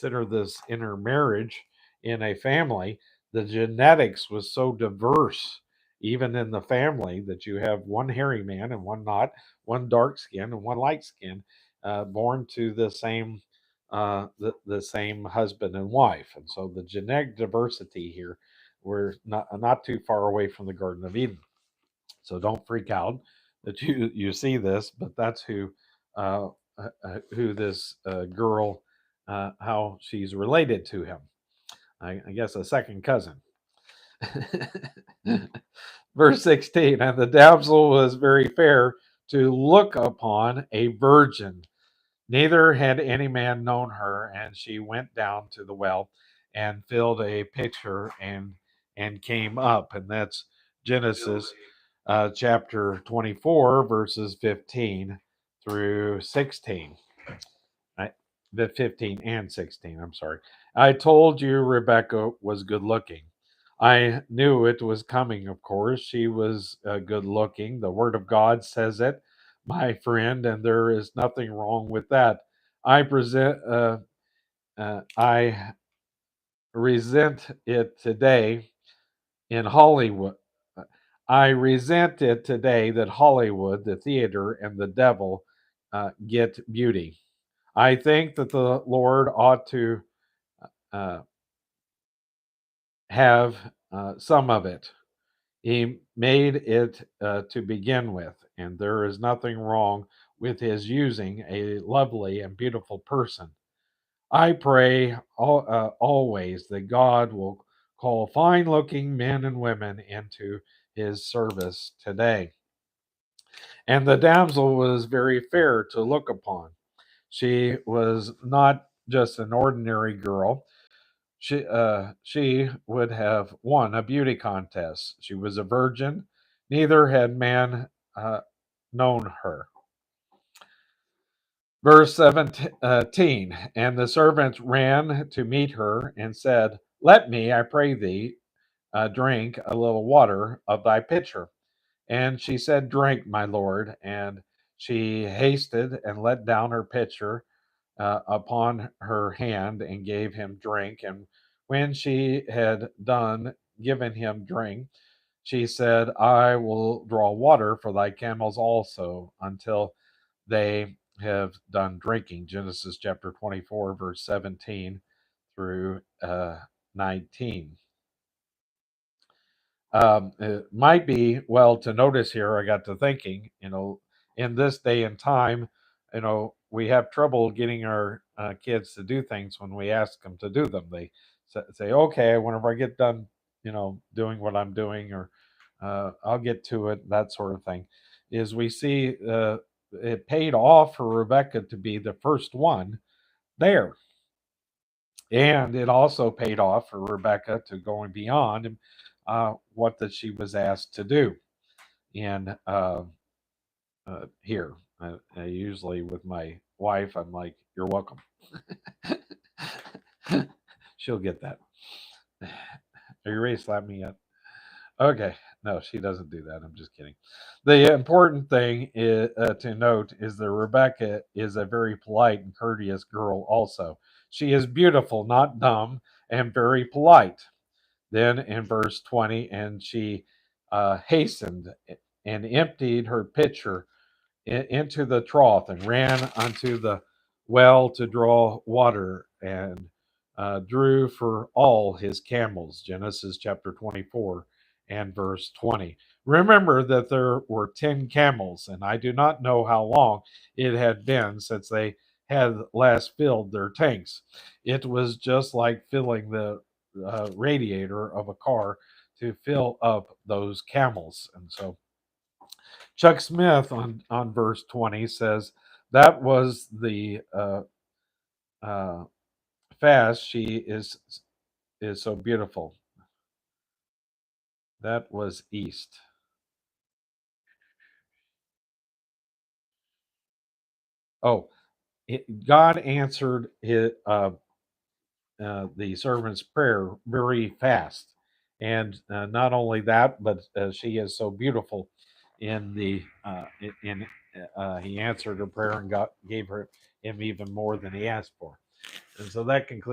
consider this intermarriage in a family, the genetics was so diverse, even in the family, that you have one hairy man and one not, one dark skin and one light skin, born to the same husband and wife. And so the genetic diversity here, we're not too far away from the Garden of Eden. So don't freak out that you see this, but that's uh, who this girl, how she's related to him. I guess a second cousin. Verse 16, and the damsel was very fair to look upon, a virgin. Neither had any man known her, and she went down to the well and filled a pitcher and came up. And that's Genesis chapter 24, verses 15 through 16. The 15 and 16, I'm sorry. I told you Rebecca was good looking. I knew it was coming, of course. She was good looking. The Word of God says it, my friend, and there is nothing wrong with that. I resent it today in Hollywood. I resent it today that Hollywood, the theater, and the devil get beauty. I think that the Lord ought to uh, have some of it. He made it to begin with, and there is nothing wrong with his using a lovely and beautiful person. I pray always that God will call fine looking men and women into his service today. And the damsel was very fair to look upon. She was not just an ordinary girl. She would have won a beauty contest. She was a virgin. Neither had man uh, known her. Verse 17, and the servant ran to meet her and said, let me, I pray thee, drink a little water of thy pitcher. And she said, drink, my lord. And she hasted and let down her pitcher upon her hand and gave him drink. And when she had done giving him drink, she said, I will draw water for thy camels also until they have done drinking. Genesis chapter 24, verse 17 through 19. It might be well to notice here. I got to thinking, in this day and time, we have trouble getting our kids to do things when we ask them to do them. They say, okay, whenever I get done, doing what I'm doing, or I'll get to it, that sort of thing. Is we see it paid off for Rebecca to be the first one there. And it also paid off for Rebecca to going beyond what that she was asked to do. And here, I usually with my wife, I'm like, "You're welcome." She'll get that. Are you ready to slap me yet? Okay. No, she doesn't do that. I'm just kidding. The important thing to note is that Rebecca is a very polite and courteous girl, also. She is beautiful, not dumb, and very polite. Then in verse 20, and she hastened and emptied her pitcher into the trough and ran unto the well to draw water and drew for all his camels. Genesis chapter 24 and verse 20. Remember that there were 10 camels, and I do not know how long it had been since they had last filled their tanks. It was just like filling the radiator of a car to fill up those camels. And so Chuck Smith on verse 20 says, that was the uh, fast she is so beautiful. That was east. Oh, God answered the servant's prayer very fast. And not only that, but she is so beautiful in the in he answered her prayer and gave him even more than he asked for. And so that concludes